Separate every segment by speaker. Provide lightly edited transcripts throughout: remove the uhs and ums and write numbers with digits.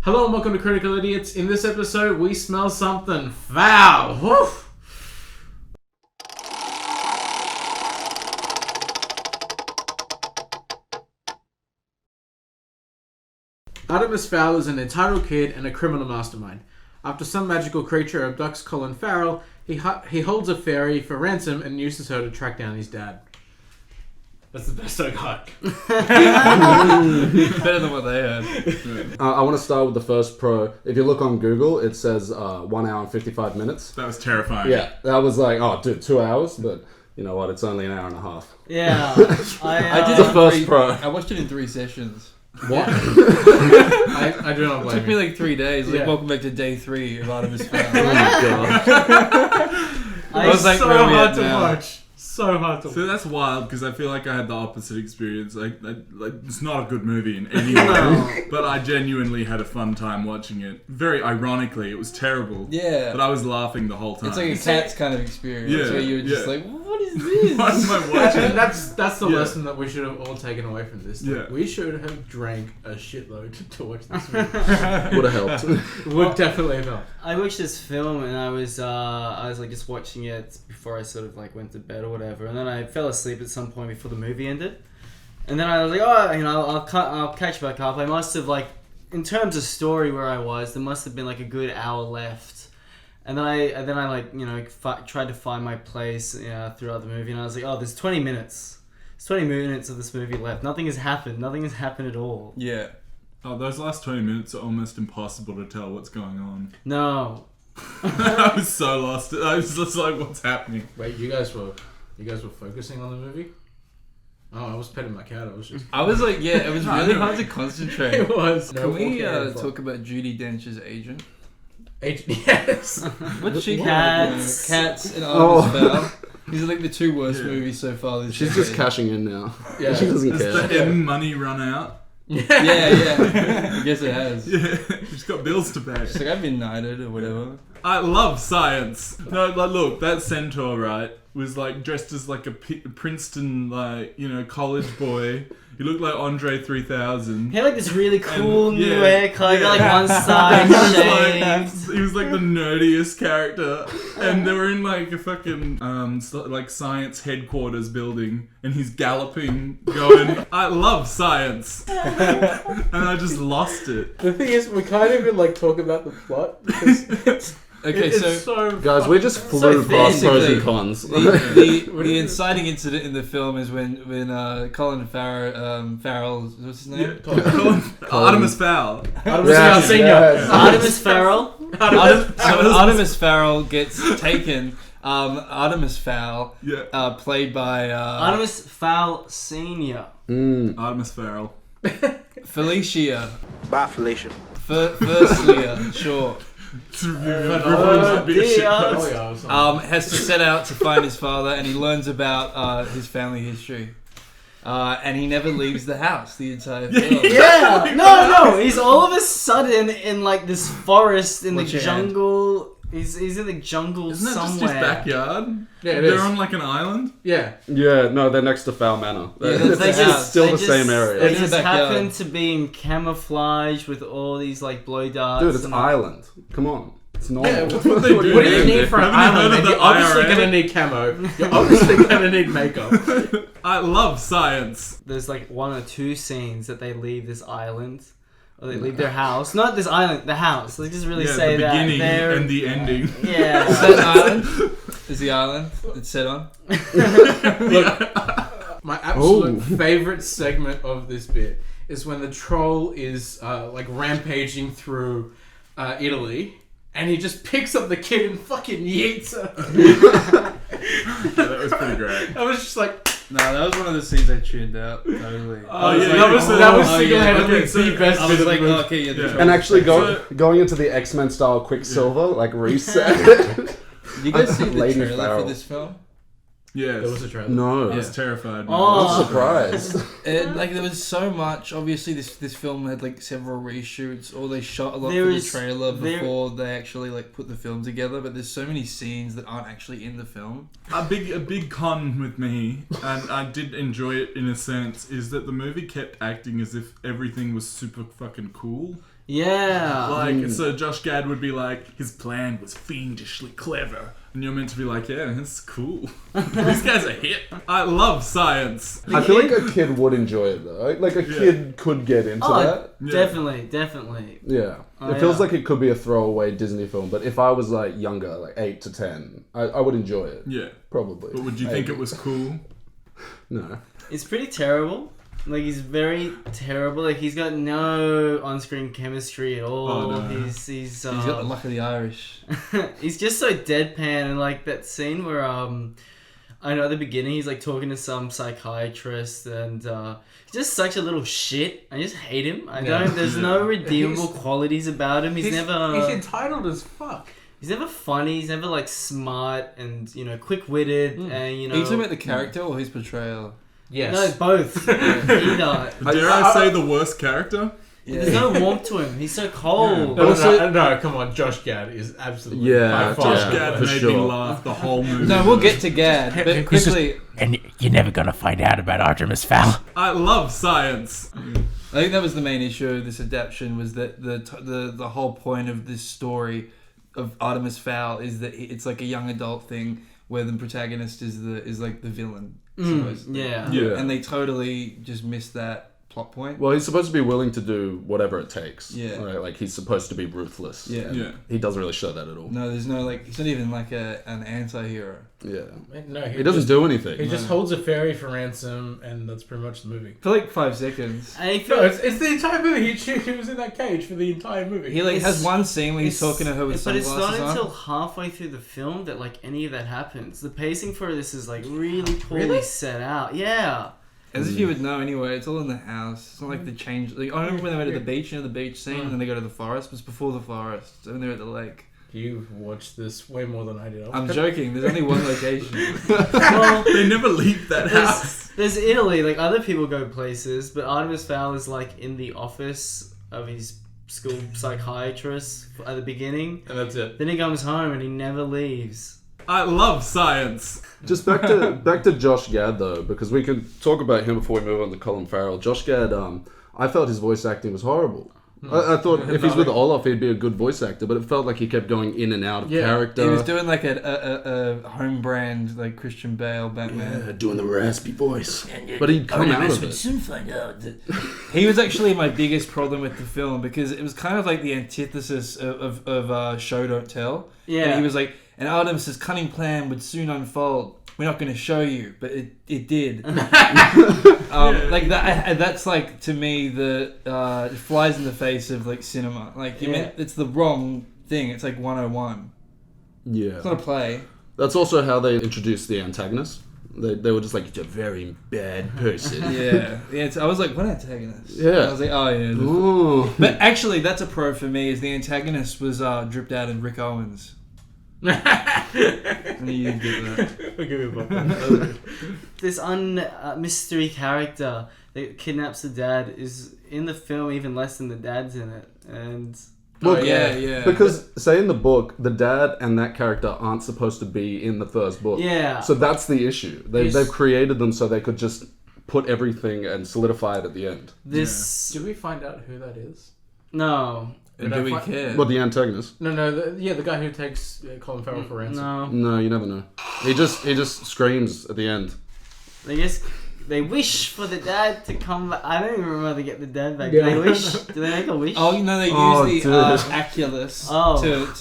Speaker 1: Hello and welcome to Critical Idiots. In this episode, we smell something foul. Woof. Artemis Fowl is an entitled kid and a criminal mastermind. After some magical creature abducts Colin Farrell, he holds a fairy for ransom and uses her to track down his dad. That's the best I got.
Speaker 2: Better than what they had.
Speaker 3: I want to start with the first pro. If you look on Google, it says 1 hour and 55 minutes.
Speaker 4: That was terrifying.
Speaker 3: Yeah, that was like, oh, dude, 2 hours, but you know what? It's only an hour and a half.
Speaker 5: Yeah.
Speaker 2: I did
Speaker 3: the first pro.
Speaker 2: I watched it in 3 sessions.
Speaker 1: What? I do not blame
Speaker 2: It took me
Speaker 1: you.
Speaker 2: like 3 days. Like, welcome back to day 3 of Artemis Fowl.
Speaker 3: Oh my god.
Speaker 1: I was like, so
Speaker 2: where are we
Speaker 1: hard
Speaker 2: at
Speaker 1: to
Speaker 2: now?
Speaker 1: watch. So hard to watch.
Speaker 4: So that's wild because I feel like I had the opposite experience. Like it's not a good movie in any way, but I genuinely had a fun time watching it. Very ironically, it was terrible.
Speaker 2: Yeah.
Speaker 4: But I was laughing the whole time.
Speaker 2: It's like a Cats kind of experience
Speaker 4: Yeah,
Speaker 2: where you're just
Speaker 4: yeah.
Speaker 2: like, what is this?
Speaker 4: Why am I watching?
Speaker 1: And that's the
Speaker 4: Yeah.
Speaker 1: lesson that we should have all taken away from this.
Speaker 4: Yeah.
Speaker 1: We should have drank a shitload to watch this movie.
Speaker 3: Would have helped.
Speaker 1: Would definitely have helped.
Speaker 5: I watched this film and I was like just watching it before I sort of like went to bed or whatever, and then I fell asleep at some point before the movie ended, and then I was like, oh, you know, I'll catch back up. I must have, like, in terms of story where I was, there must have been like a good hour left, and then I like, you know, tried to find my place throughout the movie, and I was like, oh, there's 20 minutes. There's 20 minutes of this movie left. Nothing has happened. Nothing has happened at all.
Speaker 2: Yeah.
Speaker 4: Oh, those last 20 minutes are almost impossible to tell what's going on.
Speaker 5: No.
Speaker 4: I was so lost. I was just like, what's happening?
Speaker 1: Wait, you guys were focusing on the movie? Oh, I was petting my cat.
Speaker 2: I was like, yeah, it was really hard to concentrate.
Speaker 1: It was.
Speaker 2: Can we talk about Judi Dench's agent?
Speaker 1: Yes.
Speaker 2: What's she
Speaker 5: Cats.
Speaker 2: Cats and Artemis Fowl. These are like the 2 worst movies so far this
Speaker 3: She's
Speaker 2: decade.
Speaker 3: just cashing in now.
Speaker 1: Yeah.
Speaker 3: She doesn't
Speaker 4: Has
Speaker 3: care.
Speaker 4: the M money run out?
Speaker 2: Yeah. I guess it has.
Speaker 4: Yeah, she's got bills to pay.
Speaker 2: She's like, I've been knighted or whatever.
Speaker 4: I love science. No, like, look, that centaur, right, was like dressed as like a Princeton, like, you know, college boy. He looked like Andre 3000.
Speaker 5: He had like this really cool
Speaker 4: And,
Speaker 5: new
Speaker 4: yeah,
Speaker 5: haircut,
Speaker 4: yeah.
Speaker 5: like one side shaved.
Speaker 4: He was like the nerdiest character, and they were in like a fucking like science headquarters building, and he's galloping, going, "I love science," and I just lost it.
Speaker 1: The thing is, we can't even like talk about the plot because
Speaker 2: Okay,
Speaker 1: it's
Speaker 2: so
Speaker 3: Guys, we just flew past pros and cons.
Speaker 2: the inciting incident in the film is when Colin Farrell, what's his name?
Speaker 4: Artemis Fowl.
Speaker 1: Artemis Fowl Senior.
Speaker 3: Yes.
Speaker 5: Artemis Fowl.
Speaker 2: Artemis Fowl gets taken. Artemis Fowl, played by
Speaker 5: Artemis Fowl Senior.
Speaker 4: Artemis Fowl.
Speaker 2: Felicia.
Speaker 6: Bye, Felicia.
Speaker 2: Firstlia, sure. Has to set out to find his father, and he learns about his family history. And he never leaves the house the entire film.
Speaker 5: Yeah, no, he's all of a sudden in like this forest in
Speaker 2: What's
Speaker 5: the
Speaker 2: your hand?
Speaker 5: jungle. He's in the jungle
Speaker 4: Isn't that
Speaker 5: somewhere.
Speaker 4: just his backyard?
Speaker 1: Yeah, it
Speaker 4: They're
Speaker 1: is.
Speaker 4: on like an island.
Speaker 1: Yeah.
Speaker 3: Yeah, no, they're next to Fowl Manor.
Speaker 2: Yeah,
Speaker 3: it's
Speaker 2: they just-
Speaker 3: still
Speaker 5: they
Speaker 3: the same
Speaker 5: They
Speaker 3: area.
Speaker 2: It's
Speaker 5: just
Speaker 2: the backyard.
Speaker 5: happen to be in camouflage with all these like blow darts.
Speaker 3: Dude, it's
Speaker 5: and,
Speaker 3: Ireland. Come on. It's normal.
Speaker 1: Yeah,
Speaker 4: What they do,
Speaker 1: What do you
Speaker 4: man?
Speaker 1: need for an
Speaker 4: Haven't you heard
Speaker 1: island?
Speaker 4: of
Speaker 1: And
Speaker 4: the
Speaker 1: you're obviously
Speaker 4: IRA?
Speaker 1: gonna need camo. You're obviously gonna need makeup.
Speaker 4: I love science.
Speaker 5: There's like 1 or 2 scenes that they leave this island. Or they leave their house. Not this island, the house. They just really say
Speaker 4: the
Speaker 5: that.
Speaker 4: beginning
Speaker 5: they're...
Speaker 4: and the ending.
Speaker 2: Is
Speaker 5: Yeah.
Speaker 2: that an island? Is the island it's set on?
Speaker 1: My absolute favorite segment of this bit is when the troll is like rampaging through Italy, and he just picks up the kid and fucking yeets her.
Speaker 4: Yeah, that was pretty great.
Speaker 1: I was just like,
Speaker 2: No, that was one of the scenes I tuned out. Totally.
Speaker 4: Oh, yeah,
Speaker 1: that was single-handedly
Speaker 4: okay, so
Speaker 1: the best
Speaker 2: I
Speaker 1: bit
Speaker 2: was
Speaker 1: of
Speaker 2: like,
Speaker 1: the movie.
Speaker 2: okay, yeah. The
Speaker 4: Yeah.
Speaker 2: troll.
Speaker 3: And actually
Speaker 4: So-
Speaker 3: going into the X-Men style Quicksilver, like reset.
Speaker 2: you guys see the
Speaker 3: Lady
Speaker 2: trailer
Speaker 3: Farrell.
Speaker 2: for this film?
Speaker 4: Yes.
Speaker 1: There was a trailer.
Speaker 3: No.
Speaker 4: I was terrified.
Speaker 5: Oh.
Speaker 3: I'm surprised.
Speaker 2: Like there was so much. Obviously, this film had like several reshoots, or they shot a lot
Speaker 5: There
Speaker 2: for
Speaker 5: is-
Speaker 2: the trailer
Speaker 5: there-
Speaker 2: before they actually like put the film together. But there's so many scenes that aren't actually in the film.
Speaker 4: A big con with me, and I did enjoy it in a sense, is that the movie kept acting as if everything was super fucking cool.
Speaker 5: Yeah.
Speaker 4: Like, so Josh Gad would be like, his plan was fiendishly clever. And you're meant to be like, yeah, that's cool. This guy's a hit. I love science.
Speaker 3: I feel like a kid would enjoy it though. Like a kid could get into that.
Speaker 4: Yeah.
Speaker 5: Definitely.
Speaker 3: Yeah. It feels like it could be a throwaway Disney film, but if I was like younger, like 8 to 10, I would enjoy it.
Speaker 4: Yeah.
Speaker 3: Probably.
Speaker 4: But would you think it was cool?
Speaker 3: No.
Speaker 5: It's pretty terrible. Like, he's very terrible. Like, he's got no on-screen chemistry at all.
Speaker 4: Oh, no.
Speaker 5: He's
Speaker 2: got the luck of the Irish.
Speaker 5: he's just so deadpan, and like that scene where I know at the beginning he's like talking to some psychiatrist, and he's just such a little shit. I just hate him. There's no redeemable qualities about him. He's never.
Speaker 1: He's entitled as fuck.
Speaker 5: He's never funny. He's never like smart and quick-witted, and
Speaker 2: Are you talking about the character or his portrayal?
Speaker 1: Yes.
Speaker 5: No, both. Either.
Speaker 4: Dare I say the worst character?
Speaker 2: Yeah.
Speaker 5: There's no warmth to him. He's so cold.
Speaker 1: No, come on. Josh Gad is absolutely by far
Speaker 4: Josh Gad
Speaker 3: for
Speaker 4: made me
Speaker 3: sure.
Speaker 4: laugh the whole movie.
Speaker 2: No, we'll get to Gad, but quickly.
Speaker 6: And you're never gonna find out about Artemis Fowl.
Speaker 4: I love science.
Speaker 2: I think that was the main issue of this adaptation, was that the whole point of this story of Artemis Fowl is that it's like a young adult thing where the protagonist is like the villain. Supposedly.
Speaker 5: Yeah.
Speaker 2: And they totally just missed that plot point.
Speaker 3: Well, he's supposed to be willing to do whatever it takes.
Speaker 2: Yeah.
Speaker 3: Right? Like, he's supposed to be ruthless.
Speaker 2: Yeah.
Speaker 3: And
Speaker 4: Yeah.
Speaker 3: He doesn't really show that at all.
Speaker 2: No, there's no like. He's not even like an anti-hero.
Speaker 3: Yeah.
Speaker 1: No,
Speaker 3: He doesn't do anything.
Speaker 1: He just holds a fairy for ransom, and that's pretty much the movie.
Speaker 2: For like 5 seconds.
Speaker 5: I feel
Speaker 1: No, it's the entire movie. He was in that cage for the entire movie.
Speaker 2: He like
Speaker 5: It's-
Speaker 2: has one scene where he's talking to her with
Speaker 5: but it's
Speaker 2: sunglasses
Speaker 5: not
Speaker 2: on.
Speaker 5: until halfway through the film that like any of that happens. The pacing for this is like really poorly
Speaker 1: Really?
Speaker 5: set out. Yeah.
Speaker 2: As if you would know anyway. It's all in the house. It's not like the change. Like, I remember when they went to the beach, the beach scene, and then they go to the forest. But it's before the forest, and they're at the lake.
Speaker 1: You watched this way more than I did.
Speaker 2: I'm joking. There's only one location.
Speaker 5: Well,
Speaker 4: They never leave that house.
Speaker 5: there's Italy. Like other people go places, but Artemis Fowl is like in the office of his school psychiatrist at the beginning.
Speaker 1: And that's it.
Speaker 5: Then he comes home and he never leaves.
Speaker 4: I love science.
Speaker 3: Just back to Josh Gad though, because we can talk about him before we move on to Colin Farrell. Josh Gad, I felt his voice acting was horrible. I thought if he's with Olaf, he'd be a good voice actor, but it felt like he kept going in and out of character.
Speaker 2: He was doing like a home brand like Christian Bale Batman.
Speaker 3: doing the raspy voice, but he'd come out of it.
Speaker 6: Soon find out that
Speaker 2: He was actually my biggest problem with the film because it was kind of like the antithesis of Show Don't Tell.
Speaker 5: Yeah.
Speaker 2: And he was like, an Artemis' cunning plan would soon unfold. We're not going to show you, but it did. Like that. That's like, to me, the flies in the face of like cinema. Like it's the wrong thing. It's like 101.
Speaker 3: Yeah,
Speaker 2: It's not a play.
Speaker 3: that's also how they introduced the antagonist. They were just like, you're a very bad person.
Speaker 2: Yeah. I was like, what antagonist?
Speaker 3: Yeah.
Speaker 2: And I was like, oh yeah.
Speaker 3: Ooh.
Speaker 2: But actually, that's a pro for me. Is the antagonist was dripped out in Rick Owens. And you didn't get that.
Speaker 1: I'll give you a bump.
Speaker 5: This mystery character that kidnaps the dad is in the film even less than the dad's in it, and
Speaker 3: Look,
Speaker 2: yeah.
Speaker 3: Because, say in the book, the dad and that character aren't supposed to be in the first book.
Speaker 5: Yeah.
Speaker 3: So that's the issue. They've created them so they could just put everything and solidify it at the end.
Speaker 5: this
Speaker 1: Did we find out who that is?
Speaker 5: no.
Speaker 2: And do we care?
Speaker 3: What, the antagonist?
Speaker 1: No, the guy who takes Colin Farrell for ransom.
Speaker 5: No.
Speaker 3: No, you never know. He just screams at the end.
Speaker 5: They wish for the dad to come back. I don't even remember how they get the dad back.
Speaker 1: Yeah.
Speaker 5: Do they wish? Do they make a wish?
Speaker 2: Oh, you know, they use
Speaker 3: Oh,
Speaker 2: the
Speaker 3: dude.
Speaker 2: Aculus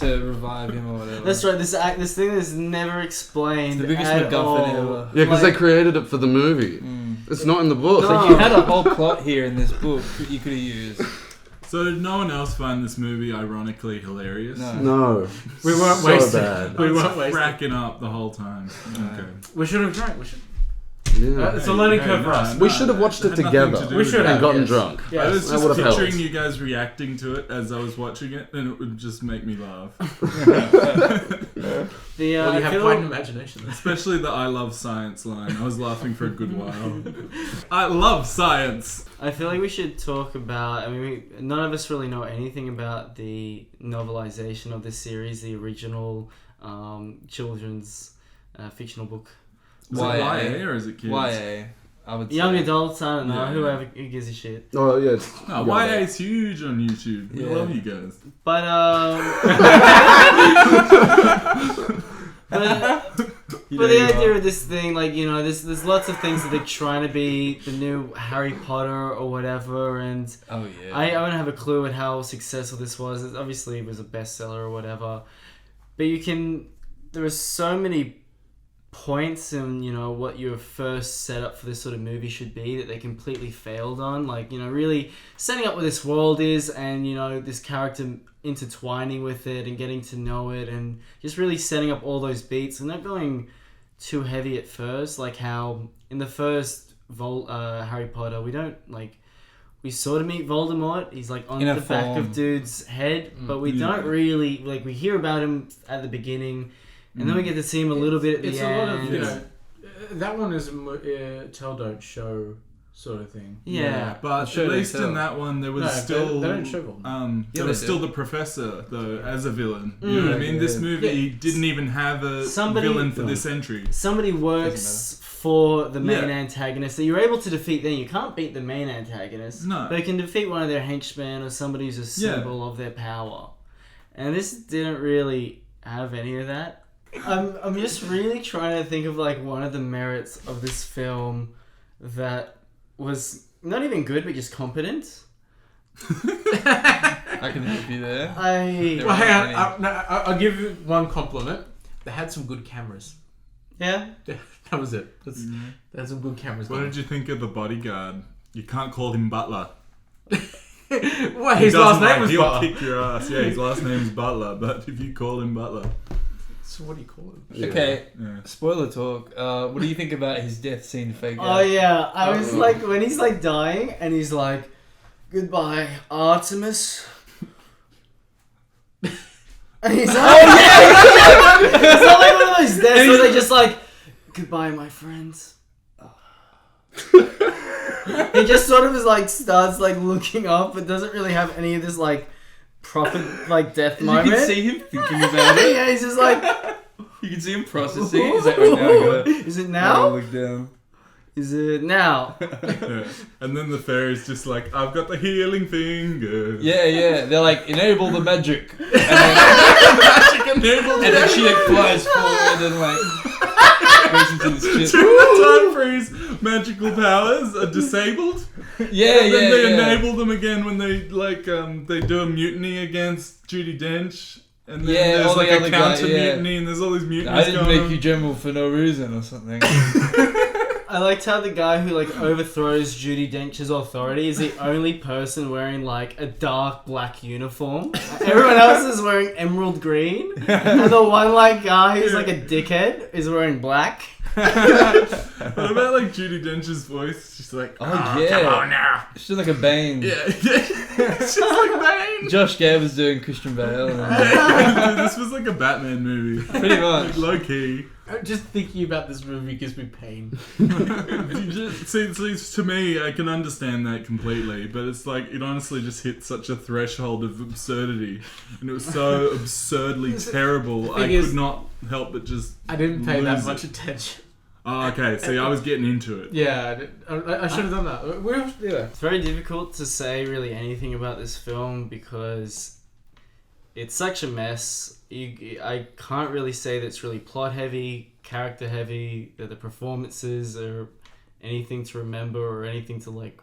Speaker 2: to revive him or whatever.
Speaker 5: That's right. This thing is never explained.
Speaker 2: It's the biggest
Speaker 5: at
Speaker 2: MacGuffin
Speaker 5: all.
Speaker 2: ever.
Speaker 3: Yeah, because
Speaker 5: Like-
Speaker 3: they created it for the movie. It's not in the book.
Speaker 5: No.
Speaker 2: You had a whole plot here in this book that you could have used.
Speaker 4: So did no one else find this movie ironically hilarious?
Speaker 2: No.
Speaker 3: No.
Speaker 1: We weren't
Speaker 3: so
Speaker 1: wasted.
Speaker 3: bad.
Speaker 1: We
Speaker 4: I was
Speaker 1: weren't wasted.
Speaker 4: cracking up the whole time. Okay.
Speaker 1: We should have drank. We should.
Speaker 3: Yeah.
Speaker 1: It's a learning curve for us.
Speaker 3: We should have watched it
Speaker 4: Had nothing
Speaker 3: together.
Speaker 4: to do
Speaker 1: We
Speaker 4: with
Speaker 1: should
Speaker 4: it.
Speaker 1: have.
Speaker 3: And gotten
Speaker 1: yes.
Speaker 3: drunk.
Speaker 1: Yes.
Speaker 4: I was
Speaker 3: That
Speaker 4: just
Speaker 3: would've helped.
Speaker 4: picturing you guys reacting to it as I was watching it, and it would just make me laugh.
Speaker 5: The
Speaker 1: Well, you
Speaker 5: I
Speaker 1: have
Speaker 5: feel-
Speaker 1: quite an imagination.
Speaker 4: Especially the I love science line. I was laughing for a good while. I love science.
Speaker 5: I feel like we should talk about. I mean, none of us really know anything about the novelization of this series, the original children's fictional book.
Speaker 4: Is it YA or is it kids?
Speaker 2: YA. I would say.
Speaker 5: Young adults, I don't know,
Speaker 4: Yeah.
Speaker 5: who gives a shit.
Speaker 3: Oh yeah.
Speaker 4: No,
Speaker 3: Yeah.
Speaker 4: YA is huge on YouTube. We
Speaker 2: Yeah.
Speaker 4: love you guys.
Speaker 5: But
Speaker 2: You
Speaker 5: but
Speaker 2: know
Speaker 5: the
Speaker 2: you
Speaker 5: idea
Speaker 2: are.
Speaker 5: of this thing, like, you know, there's lots of things that they're trying to be the new Harry Potter or whatever, and
Speaker 2: Oh yeah.
Speaker 5: I don't have a clue at how successful this was. Obviously, it was a bestseller or whatever, but there are so many points in, you know, what your first setup for this sort of movie should be that they completely failed on. Like, you know, really setting up what this world is and, you know, this character intertwining with it and getting to know it and just really setting up all those beats and not going too heavy at first, like how in the first Harry Potter we sort of meet Voldemort. He's like on
Speaker 2: In a
Speaker 5: the back
Speaker 2: form.
Speaker 5: of dude's head, but we
Speaker 4: Yeah.
Speaker 5: don't really, like, we hear about him at the beginning and then we get to see him a little bit at the
Speaker 1: It's
Speaker 5: end.
Speaker 1: a lot of, you know, that one is tell don't show sort of thing.
Speaker 5: Yeah.
Speaker 4: But
Speaker 2: Show
Speaker 4: at
Speaker 2: don't
Speaker 4: least
Speaker 2: tell.
Speaker 4: in that one, there was
Speaker 1: No,
Speaker 4: still
Speaker 1: they don't show Voldemort.
Speaker 4: there
Speaker 2: they
Speaker 4: was
Speaker 2: do.
Speaker 4: still the professor though as a villain. You know what I mean?
Speaker 2: Yeah.
Speaker 4: This movie
Speaker 1: Yeah.
Speaker 4: didn't even have a
Speaker 5: Somebody-
Speaker 4: villain for this entry.
Speaker 5: Somebody works for the main
Speaker 4: Yeah.
Speaker 5: antagonist that you're able to defeat. Then you can't beat the main antagonist,
Speaker 4: No.
Speaker 5: but you can defeat one of their henchmen or somebody who's a
Speaker 4: Yeah.
Speaker 5: symbol of their power. And this didn't really have any of that. I'm just really trying to think of like one of the merits of this film that was not even good but just competent.
Speaker 2: I can help you there.
Speaker 5: I
Speaker 1: Well, hang on. I'll give you one compliment. They had some good cameras.
Speaker 5: yeah.
Speaker 1: That was it. They had some good cameras.
Speaker 4: What did you think of the bodyguard? You can't call him Butler.
Speaker 1: Well,
Speaker 4: He
Speaker 1: his
Speaker 4: doesn't
Speaker 1: last name
Speaker 4: like-
Speaker 1: was
Speaker 4: He'll
Speaker 1: Butler.
Speaker 4: kick your ass. Yeah, his last name's Butler. But if you call him Butler,
Speaker 1: So what do you call him?
Speaker 2: Okay.
Speaker 4: yeah.
Speaker 2: Spoiler talk. What do you think about his death scene fake out?
Speaker 5: Oh yeah, I was like, when he's like dying and he's like, "Goodbye, Artemis," and he's like, "Oh yeah!" It's not like one of those deaths where they just like, "Goodbye, my friends." He just sort of is like starts like looking up, but doesn't really have any of this like proper like death
Speaker 2: You
Speaker 5: moment.
Speaker 2: can see him thinking about it.
Speaker 5: Yeah, he's just like,
Speaker 2: You can see him processing. He's like, oh, now I gotta,
Speaker 5: "Is it
Speaker 2: gotta
Speaker 5: now?
Speaker 2: look down.
Speaker 5: Is it now?"
Speaker 4: Yeah. And then the fairy's just like, I've got the healing finger.
Speaker 2: Yeah. They're like, enable the magic. And then she like flies forward and like goes into this shit.
Speaker 4: During the time freeze, magical powers are disabled.
Speaker 2: Yeah,
Speaker 4: And then they
Speaker 2: yeah.
Speaker 4: enable them again when they like they do a mutiny against Judi Dench. And then
Speaker 2: Yeah,
Speaker 4: there's
Speaker 2: all the
Speaker 4: like a
Speaker 2: other guy,
Speaker 4: counter
Speaker 2: yeah.
Speaker 4: mutiny and there's all these mutinies
Speaker 2: I didn't
Speaker 4: going
Speaker 2: make
Speaker 4: on.
Speaker 2: you general for no reason or something.
Speaker 5: I liked how the guy who like overthrows Judi Dench's authority is the only person wearing like a dark black uniform. Everyone else is wearing emerald green, and the one like guy who's like a dickhead is wearing black.
Speaker 4: What about like Judi Dench's voice? She's like,
Speaker 2: Oh, yeah.
Speaker 4: come on now.
Speaker 2: She's like a Bane.
Speaker 4: Yeah, it's just like Bane.
Speaker 2: Josh Gad was doing Christian Bale. And,
Speaker 4: This was like a Batman movie.
Speaker 2: pretty much.
Speaker 4: Low key.
Speaker 1: Just thinking about this movie gives me pain.
Speaker 4: See, to me, I can understand that completely, but it's like it honestly just hit such a threshold of absurdity, and it was so absurdly terrible. I
Speaker 1: thing is-
Speaker 4: could not help but just.
Speaker 1: I didn't pay that
Speaker 4: lose
Speaker 1: much
Speaker 4: it.
Speaker 1: attention.
Speaker 4: Oh, okay. See, I was getting into it.
Speaker 1: Yeah, I should have done that. Yeah.
Speaker 5: It's very difficult to say really anything about this film because it's such a mess. I can't really say that it's really plot heavy, character heavy, that the performances are anything to remember or anything to like.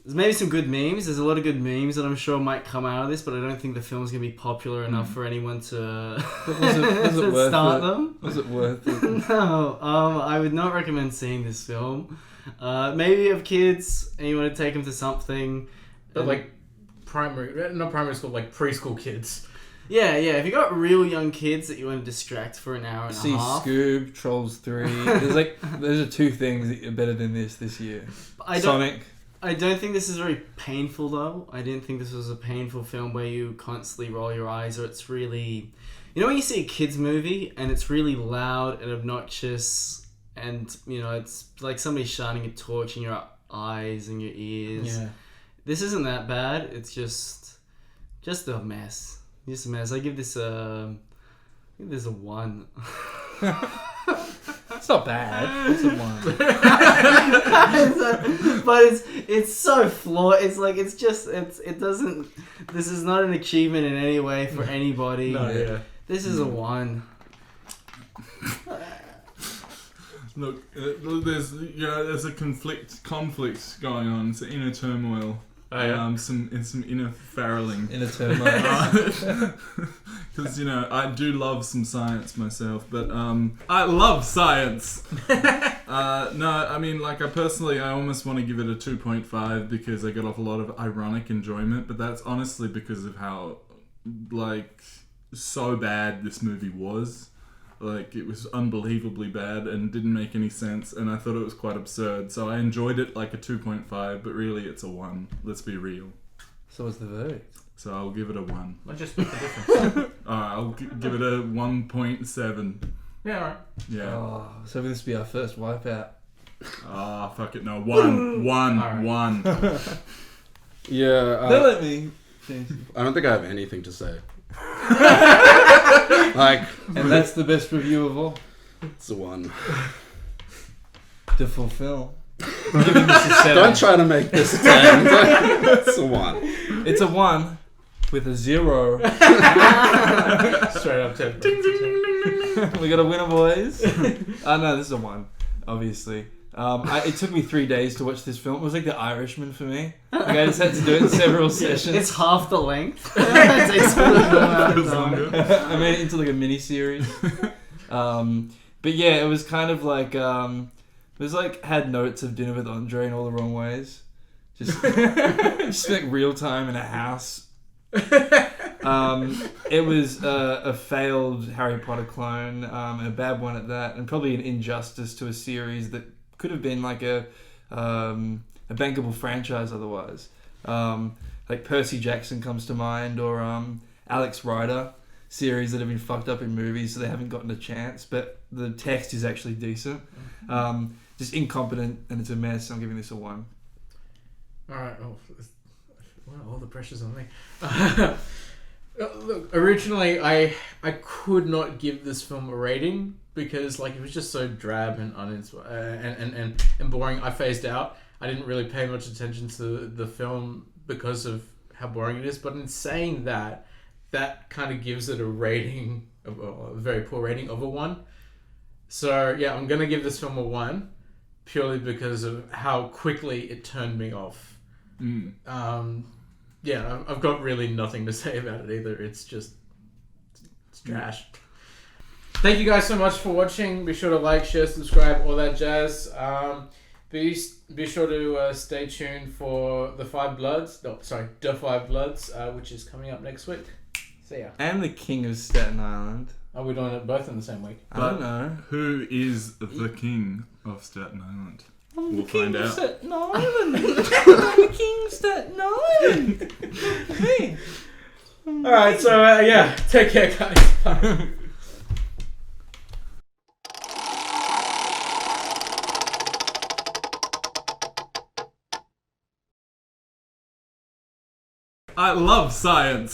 Speaker 5: There's maybe some good memes. There's a lot of good memes that I'm sure might come out of this, but I don't think the film's gonna be popular enough for anyone to,
Speaker 2: Was it
Speaker 5: to
Speaker 2: worth
Speaker 5: start
Speaker 2: it?
Speaker 5: them.
Speaker 2: Was it worth it?
Speaker 5: No, I would not recommend seeing this film. Maybe you have kids and you want to take them to something.
Speaker 1: But
Speaker 5: and-
Speaker 1: like not primary school, like preschool kids.
Speaker 5: yeah. If you got real young kids that you want to distract for an hour and
Speaker 2: See
Speaker 5: a half,
Speaker 2: Scoob, Trolls 3. Those are two things that are better than this year. Sonic.
Speaker 5: I don't think this is very painful though. I didn't think this was a painful film where you constantly roll your eyes or it's really, you know, when you see a kids movie and it's really loud and obnoxious and you know it's like somebody shining a torch in your eyes and your ears.
Speaker 1: Yeah.
Speaker 5: This isn't that bad. It's just a mess. Just a mess. I give this a 1.
Speaker 2: It's not bad. It's a 1.
Speaker 5: But it's so flawed. It's like it doesn't. This is not an achievement in any way for anybody.
Speaker 1: No, yeah.
Speaker 5: This is a 1.
Speaker 4: Look, there's a conflict going on. It's an inner turmoil.
Speaker 1: Oh, yeah?
Speaker 4: Some inner farreling.
Speaker 2: In a turmoil.
Speaker 4: Because I do love some science myself, but I love science. No, I mean, like, I almost want to give it a 2.5 because I got off a lot of ironic enjoyment, but that's honestly because of how, like, so bad this movie was. Like, it was unbelievably bad and didn't make any sense, and I thought it was quite absurd. So I enjoyed it like a 2.5, but really it's a 1. Let's be real.
Speaker 2: So what's the verdict?
Speaker 4: So I'll give it a 1.
Speaker 1: I'll just split the difference.
Speaker 4: Alright, I'll give it a 1.7.
Speaker 1: Yeah, alright.
Speaker 4: Yeah.
Speaker 2: Oh, so this will be our first wipeout.
Speaker 4: Ah, fuck it, no. 1.
Speaker 1: Alright.
Speaker 4: 1.
Speaker 3: Yeah,
Speaker 2: Don't let me finish.
Speaker 3: I don't think I have anything to say. Like,
Speaker 2: And that's the best review of all.
Speaker 3: it's a 1.
Speaker 2: To fulfill. I'm giving this a 7.
Speaker 3: Don't try to make this a 10. It's a 1.
Speaker 2: It's a 1 with a 0.
Speaker 1: Straight up 10.
Speaker 2: We got a winner, boys. No, this is a 1, obviously. It took me 3 days to watch this film. It was like The Irishman for me. Like, I just had to do it in several sessions.
Speaker 5: It's half the length. It takes a little amount of
Speaker 4: Feels
Speaker 5: time.
Speaker 4: longer.
Speaker 2: I made it into like a mini series. But yeah, it was kind of like it was like had notes of Dinner with Andre in all the wrong ways. Just like real time in a house. It was a failed Harry Potter clone, and a bad one at that, and probably an injustice to a series that could have been like a bankable franchise otherwise. Like Percy Jackson comes to mind, or Alex Rider, series that have been fucked up in movies, so they haven't gotten a chance, but the text is actually decent. Just incompetent, and it's a mess. I'm giving this a 1.
Speaker 1: Alright, all the pressure's on me. Look, originally I could not give this film a rating because like it was just so drab and and boring. I phased out. I didn't really pay much attention to the film because of how boring it is. But in saying that, that kind of gives it a rating of a very poor rating of a 1. So yeah, I'm gonna give this film a 1 purely because of how quickly it turned me off. Yeah, I've got really nothing to say about it either. It's trash. Thank you guys so much for watching. Be sure to like, share, subscribe, all that jazz. Be sure to stay tuned for The Five Bloods, which is coming up next week. See ya.
Speaker 2: And the King of Staten Island.
Speaker 1: Are we doing it both in the same week?
Speaker 2: I don't know.
Speaker 4: Who is the king of Staten Island? We'll find out.
Speaker 2: Staten Island. I'm the King of Staten Island. Me.
Speaker 1: Alright, so yeah, take care guys. Bye.
Speaker 4: I love science.